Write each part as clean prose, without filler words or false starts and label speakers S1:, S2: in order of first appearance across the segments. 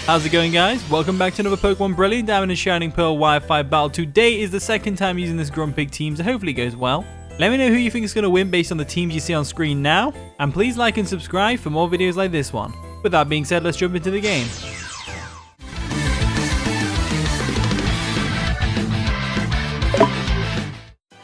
S1: How's it going, guys? Welcome back to another Pokemon Brilliant Diamond and Shining Pearl Wi-Fi battle. Today is the second time using this Grumpig team, so hopefully it goes well. Let me know who you think is going to win based on the teams you see on screen now, and please like and subscribe for more videos like this one. With that being said, let's jump into the game.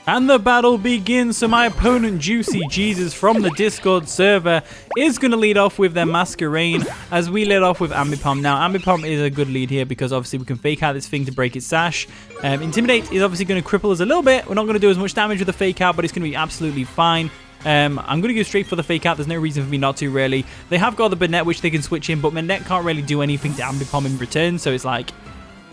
S1: And the battle begins. So my opponent, Juicy Jesus from the Discord server, is going to lead off with their Masquerain as we lead off with Ambipom. Now, Ambipom is a good lead here because obviously we can fake out this thing to break its sash. Intimidate is obviously going to cripple us a little bit. We're not going to do as much damage with the fake out, but it's going to be absolutely fine. I'm going to go straight for the fake out. There's no reason for me not to, really. They have got the Banette, which they can switch in, but Banette can't really do anything to Ambipom in return, so it's like,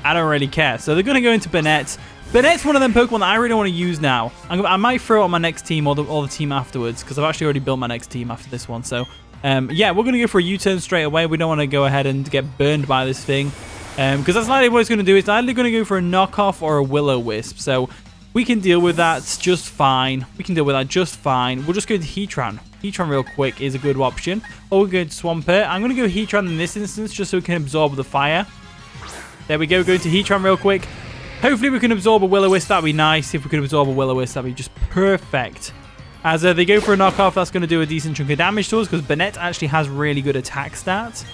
S1: I don't really care. So they're going to go into Banette. Banette's one of them Pokemon that I really want to use now. I might throw it on my next team or the team afterwards because I've actually already built my next team after this one. So, yeah, we're going to go for a U-turn straight away. We don't want to go ahead and get burned by this thing because that's likely what it's going to do. It's either going to go for a knockoff or a Will-O-Wisp. So we can deal with that just fine. We'll just go to Heatran. Heatran real quick is a good option. Or we'll go to Swampert. I'm going to go Heatran in this instance just so we can absorb the fire. There we go. Going to Heatran real quick. Hopefully we can absorb a Will-O-Wisp. That'd be nice. If we could absorb a Will-O-Wisp, that'd be just perfect. As they go for a knockoff, that's going to do a decent chunk of damage to us because Banette actually has really good attack stats.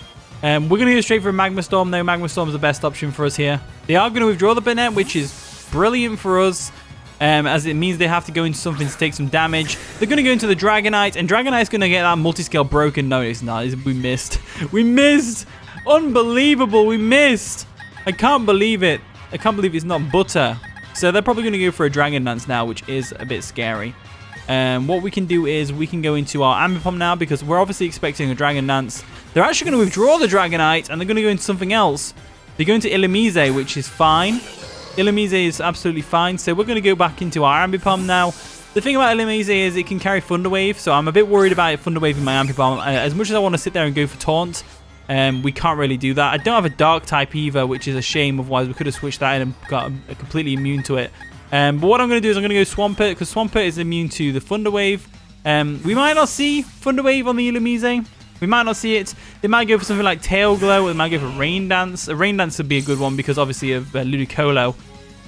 S1: We're going to go straight for a Magma Storm, though. Magma Storm is the best option for us here. They are going to withdraw the Banette, which is brilliant for us, as it means they have to go into something to take some damage. They're going to go into the Dragonite, and Dragonite's going to get that multi-scale broken. No, it's not. We missed. We missed. Unbelievable. We missed. I can't believe it. I can't believe it's not butter. So they're probably going to go for a Dragon Dance now, which is a bit scary. What we can do is we can go into our Ambipom now because we're obviously expecting a Dragon Dance. They're actually going to withdraw the Dragonite and they're going to go into something else. They're going to Illumise, which is fine. Illumise is absolutely fine. So we're going to go back into our Ambipom now. The thing about Illumise is it can carry Thunder Wave. So I'm a bit worried about it Thunder Wave in my Ambipom. As much as I want to sit there and go for Taunt, we can't really do that. I don't have a Dark type either, which is a shame. Otherwise, we could have switched that in and got completely immune to it. But what I'm going to do is I'm going to go Swampert because Swampert is immune to the Thunder Wave. We might not see Thunder Wave on the Illumise. We might not see it. They might go for something like Tail Glow. Or they might go for Rain Dance. A Rain Dance would be a good one because obviously of Ludicolo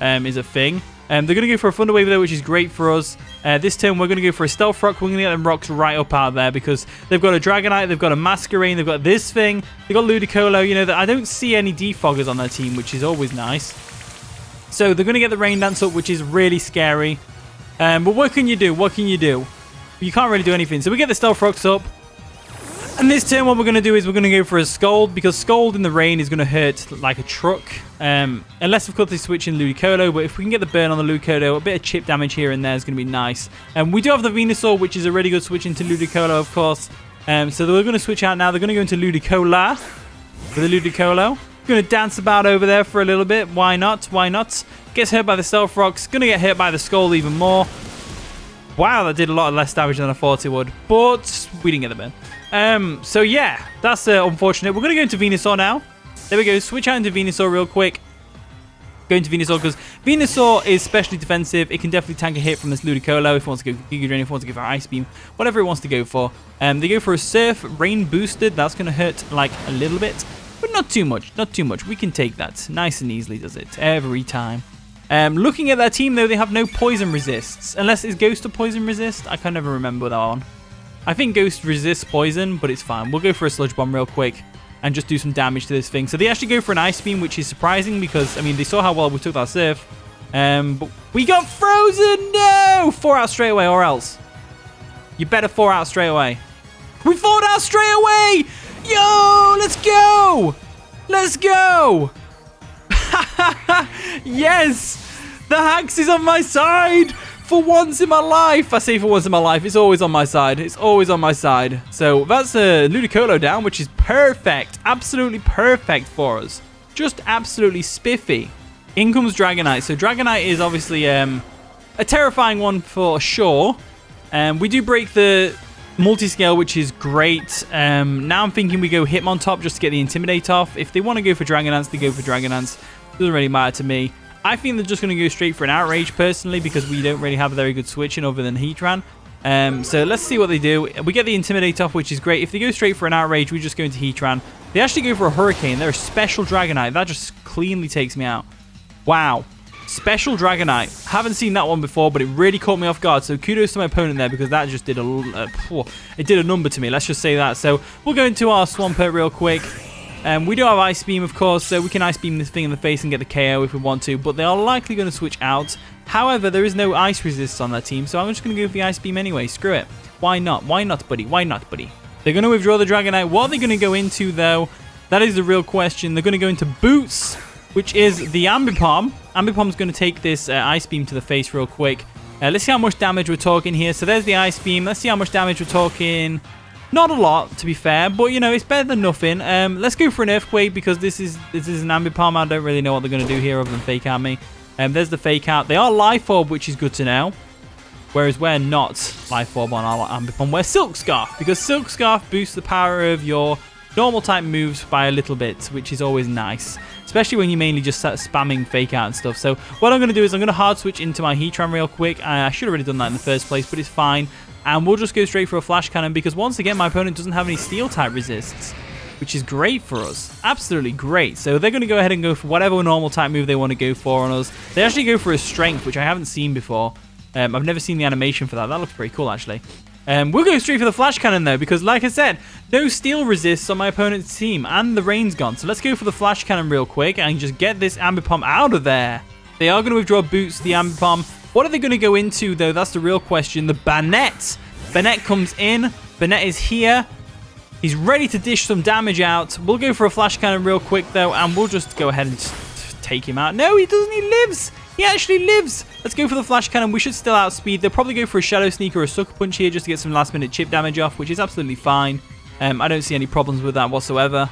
S1: is a thing. They're going to go for a Thunder Wave there, which is great for us. This turn, we're going to go for a Stealth Rock. We're going to get them rocks right up out there because they've got a Dragonite, they've got a Masquerain, they've got this thing, they've got Ludicolo. You know, I don't see any defoggers on their team, which is always nice. So they're going to get the Rain Dance up, which is really scary. But what can you do? What can you do? You can't really do anything. So we get the Stealth Rocks up. And this turn, what we're going to do is we're going to go for a Scald, because Scald in the rain is going to hurt like a truck. Unless, of course, they switch in Ludicolo, but if we can get the burn on the Ludicolo, a bit of chip damage here and there is going to be nice. We do have the Venusaur, which is a really good switch into Ludicolo, of course. So we're going to switch out now. They're going to go into Ludicola with the Ludicolo. Going to dance about over there for a little bit. Why not? Why not? Gets hurt by the Stealth Rocks. Going to get hit by the Scald even more. Wow, that did a lot less damage than I thought it would. But we didn't get the burn. So yeah, that's unfortunate. We're going to go into Venusaur now. There we go. Switch out into Venusaur real quick. Go into Venusaur because Venusaur is specially defensive. It can definitely tank a hit from this Ludicolo if it wants to go Giga Drain, if it wants to go for Ice Beam, whatever it wants to go for. They go for a Surf, Rain Boosted. That's going to hurt like a little bit, but not too much. Not too much. We can take that. Nice and easily does it every time. Looking at that team though, they have no Poison Resists. Unless it's Ghost or Poison Resist. I can never remember that one. I think Ghost resists Poison, but it's fine. We'll go for a Sludge Bomb real quick and just do some damage to this thing. So they actually go for an Ice Beam, which is surprising because, I mean, they saw how well we took that Surf. But we got frozen! No! 4 out straight away or else. You better 4 out straight away. We 4'd out straight away! Yo! Let's go! Let's go! Yes! The Hax is on my side! For once in my life. I say for once in my life. It's always on my side. It's always on my side. So that's a Ludicolo down, which is perfect. Absolutely perfect for us. Just absolutely spiffy. In comes Dragonite. So Dragonite is obviously a terrifying one for sure. We do break the multi-scale, which is great. Now I'm thinking we go Hitmontop just to get the Intimidate off. If they want to go for Dragon Dance, they go for Dragon Dance. Doesn't really matter to me. I think they're just going to go straight for an Outrage, personally, because we don't really have a very good switching other than Heatran. So let's see what they do. We get the Intimidate off, which is great. If they go straight for an Outrage, we just go into Heatran. They actually go for a Hurricane. They're a special Dragonite. That just cleanly takes me out. Wow. Special Dragonite. Haven't seen that one before, but it really caught me off guard. So kudos to my opponent there because that just did it did a number to me. Let's just say that. So we'll go into our Swampert real quick. We do have Ice Beam, of course, so we can Ice Beam this thing in the face and get the KO if we want to, but they are likely going to switch out. However, there is no Ice Resist on that team, so I'm just going to go for the Ice Beam anyway. Screw it. Why not? Why not, buddy? Why not, buddy? They're going to withdraw the Dragonite. What are they going to go into, though? That is the real question. They're going to go into Boots, which is the Ambipom. Ambipom's going to take this Ice Beam to the face real quick. Let's see how much damage we're talking here. So there's the Ice Beam. Let's see how much damage we're talking. Not a lot, to be fair, but, you know, it's better than nothing. Let's go for an Earthquake because this is an Ambipom. I don't really know what they're going to do here other than Fake Out me. There's the Fake Out. They are Life Orb, which is good to know. Whereas we're not Life Orb on our Ambipom. We're Silk Scarf because Silk Scarf boosts the power of your normal type moves by a little bit, which is always nice. Especially when you're mainly just spamming Fake Out and stuff. So what I'm going to do is I'm going to hard switch into my Heatran real quick. I should have already done that in the first place, but it's fine. And we'll just go straight for a Flash Cannon because once again, my opponent doesn't have any Steel type resists, which is great for us. Absolutely great. So they're going to go ahead and go for whatever normal type move they want to go for on us. They actually go for a Strength, which I haven't seen before. I've never seen the animation for that. That looks pretty cool, actually. We'll go straight for the Flash Cannon, though, because like I said, no Steel resists on my opponent's team, and the rain's gone. So let's go for the Flash Cannon real quick and just get this Ambipom out of there. They are going to withdraw Boots, the Ambipom. What are they going to go into, though? That's the real question. The Banette. Banette comes in. Banette is here. He's ready to dish some damage out. We'll go for a Flash Cannon real quick, though, and we'll just go ahead and take him out. No, he doesn't. He lives. He actually lives. Let's go for the Flash Cannon. We should still outspeed. They'll probably go for a Shadow Sneak or a Sucker Punch here just to get some last-minute chip damage off, which is absolutely fine. I don't see any problems with that whatsoever.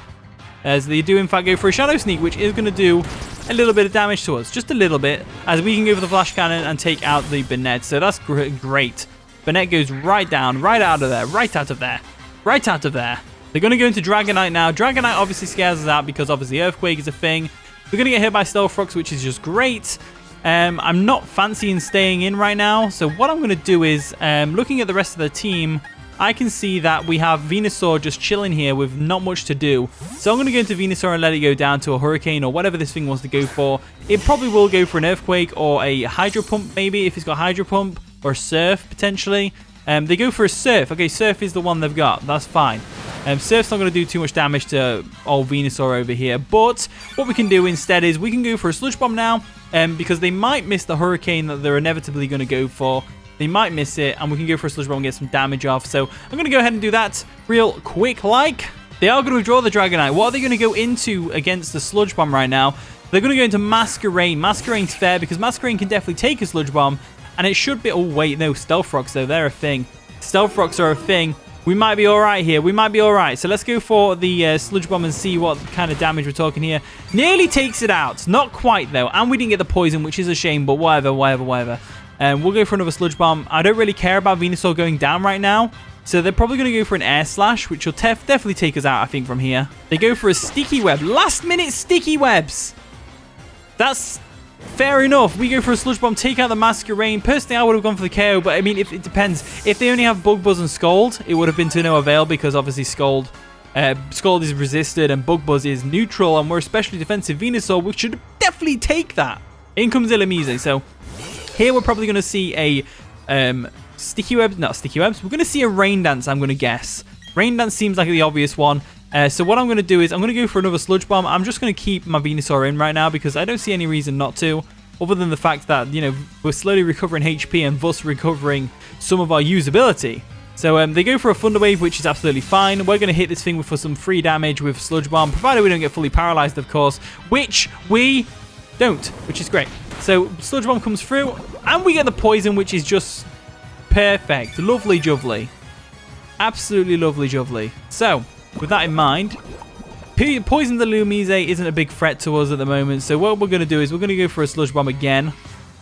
S1: As they do, in fact, go for a Shadow Sneak, which is going to do a little bit of damage to us. Just a little bit. As we can go for the Flash Cannon and take out the Banette. So that's great. Banette goes right down, right out of there, right out of there, right out of there. They're going to go into Dragonite now. Dragonite obviously scares us out because obviously Earthquake is a thing. We're going to get hit by Stealth Rocks, which is just great. I'm not fancying staying in right now. So what I'm going to do is, looking at the rest of the team, I can see that we have Venusaur just chilling here with not much to do. So I'm going to go into Venusaur and let it go down to a Hurricane or whatever this thing wants to go for. It probably will go for an Earthquake or a Hydro Pump maybe if it's got Hydro Pump, or Surf potentially. They go for a Surf. Okay, Surf is the one they've got. That's fine. Surf's not going to do too much damage to old Venusaur over here. But what we can do instead is we can go for a Sludge Bomb now. Because they might miss the Hurricane that they're inevitably going to go for. They might miss it, and we can go for a Sludge Bomb and get some damage off. So I'm going to go ahead and do that real quick. They are going to withdraw the Dragonite. What are they going to go into against the Sludge Bomb right now? They're going to go into Masquerain. Masquerain's fair because Masquerain can definitely take a Sludge Bomb. And it should be... Oh, wait, no. Stealth Rocks, though. They're a thing. Stealth Rocks are a thing. We might be all right here. We might be all right. So let's go for the Sludge Bomb and see what kind of damage we're talking here. Nearly takes it out. Not quite, though. And we didn't get the poison, which is a shame, but whatever. We'll go for another Sludge Bomb. I don't really care about Venusaur going down right now. So they're probably going to go for an Air Slash, which will definitely take us out, I think, from here. They go for a Sticky Web. Last-minute Sticky Webs. That's... fair enough. We go for a Sludge Bomb, take out the Masquerain. Personally, I would have gone for the KO, but I mean, it depends. If they only have Bug Buzz and Scald, it would have been to no avail because obviously Scald is resisted and Bug Buzz is neutral, and we're especially defensive Venusaur, which should definitely take that. In comes Illumise. So here we're probably going to see a Sticky Webs, not Sticky Webs. We're going to see a Rain Dance, I'm going to guess. Rain Dance seems like the obvious one. So what I'm going to do is I'm going to go for another Sludge Bomb. I'm just going to keep my Venusaur in right now because I don't see any reason not to. Other than the fact that, you know, we're slowly recovering HP and thus recovering some of our usability. So they go for a Thunder Wave, which is absolutely fine. We're going to hit this thing for some free damage with Sludge Bomb, provided we don't get fully paralyzed, of course, which we don't, which is great. So Sludge Bomb comes through and we get the poison, which is just perfect. Lovely jubbly. Absolutely lovely jubbly. So... with that in mind, Poison the Illumise isn't a big threat to us at the moment. So what we're going to do is we're going to go for a Sludge Bomb again.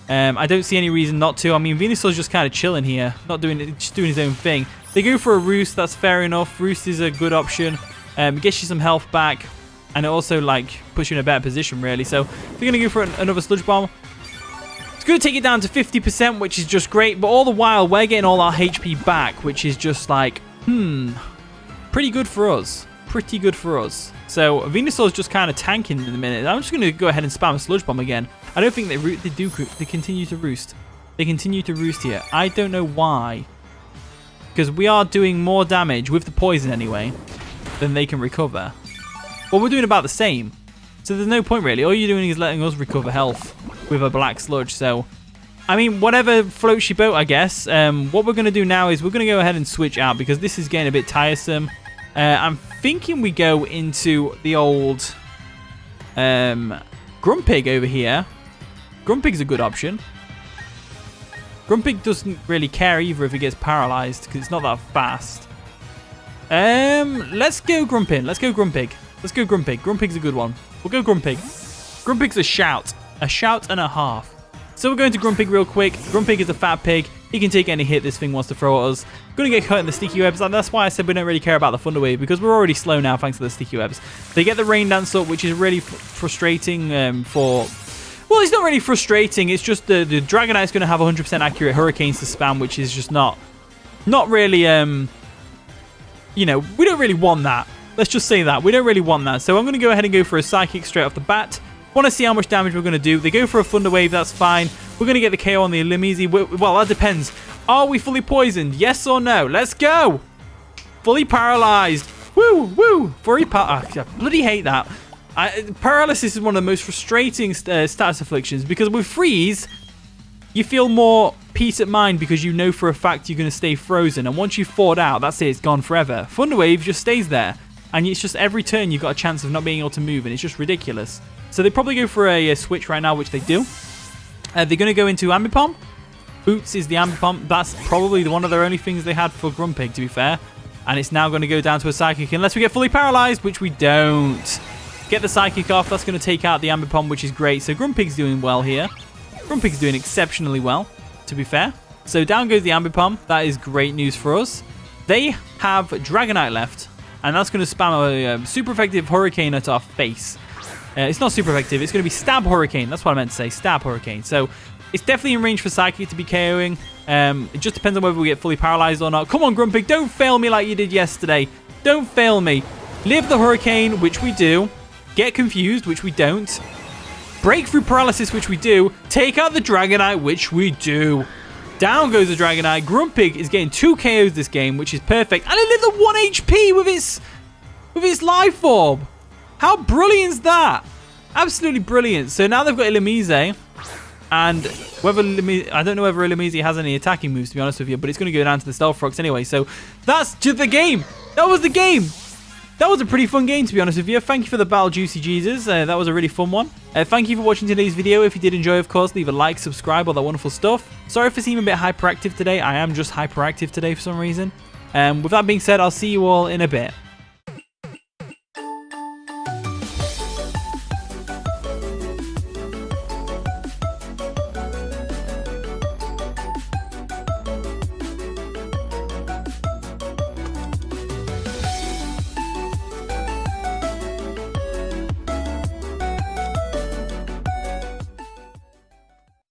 S1: I don't see any reason not to. I mean, Venusaur's just kind of chilling here. Just doing his own thing. They go for a Roost. That's fair enough. Roost is a good option. Gets you some health back. And it also, like, puts you in a better position, really. So we're going to go for another Sludge Bomb. It's going to take it down to 50%, which is just great. But all the while, we're getting all our HP back, which is just like, pretty good for us. pretty good for us. So Venusaur's just kind of tanking in a minute. I'm just going to go ahead and spam a Sludge Bomb again. I don't think they continue to roost. They continue to roost here. I don't know why. Because we are doing more damage with the poison anyway than they can recover. Well, we're doing about the same. So there's no point really. All you're doing is letting us recover health with a black sludge. So, I mean, whatever floats your boat, I guess. What we're going to do now is we're going to go ahead and switch out because this is getting a bit tiresome. I'm thinking we go into the old Grumpig over here. Grumpig's a good option. Grumpig doesn't really care either if it gets paralyzed because it's not that fast. Let's go Grumpig. Let's go Grumpig. Let's go Grumpig. Grumpig's a good one. We'll go Grumpig. Grumpig's a shout. A shout and a half. So we're going to Grumpig real quick. Grumpig is a fat pig. He can take any hit this thing wants to throw at us. Going to get caught in the sticky webs. And that's why I said we don't really care about the Thunder Wave because we're already slow now thanks to the sticky webs. They get the Rain Dance up, which is really frustrating for... Well, it's not really frustrating. It's just the Dragonite's going to have 100% accurate Hurricanes to spam, which is just not really, you know, we don't really want that. Let's just say that. We don't really want that. So I'm going to go ahead and go for a Psychic straight off the bat. Want to see how much damage we're going to do. They go for a Thunder Wave. That's fine. We're going to get the KO on the Limezi. Well, that depends. Are we fully poisoned? Yes or no? Let's go. Fully paralyzed. Woo, woo. Fully paralyzed. I bloody hate that. Paralysis is one of the most frustrating status afflictions because with freeze, you feel more peace at mind because you know for a fact you're going to stay frozen. And once you've thawed out, that's it. It's gone forever. Thunder Wave just stays there. And it's just every turn you've got a chance of not being able to move. And it's just ridiculous. So they probably go for a switch right now, which they do. They're going to go into Ambipom. Boots is the Ambipom. That's probably one of their only things they had for Grumpig, to be fair. And it's now going to go down to a Psychic unless we get fully paralyzed, which we don't. Get the Psychic off. That's going to take out the Ambipom, which is great. So Grumpig's doing well here. Grumpig's doing exceptionally well, to be fair. So down goes the Ambipom. That is great news for us. They have Dragonite left. And that's going to spam a super effective Hurricane at our face. It's not super effective. It's going to be Stab Hurricane. That's what I meant to say. Stab Hurricane. So it's definitely in range for Psychic to be KOing. It just depends on whether we get fully paralyzed or not. Come on, Grumpig. Don't fail me like you did yesterday. Don't fail me. Live the Hurricane, which we do. Get confused, which we don't. Breakthrough paralysis, which we do. Take out the Dragonite, which we do. Down goes the Dragonite. Grumpig is getting 2 KOs this game, which is perfect. And it lived the 1 HP with its life orb. How brilliant is that? Absolutely brilliant. So now they've got Limezi. And whether I don't know whether Limezi has any attacking moves, to be honest with you, but it's going to go down to the Stealth Rocks anyway. So that's just the game. That was the game. That was a pretty fun game, to be honest with you. Thank you for the battle, Juicy Jesus. That was a really fun one. Thank you for watching today's video. If you did enjoy, of course, leave a like, subscribe, all that wonderful stuff. Sorry if I seem a bit hyperactive today. I am just hyperactive today for some reason. With that being said, I'll see you all in a bit.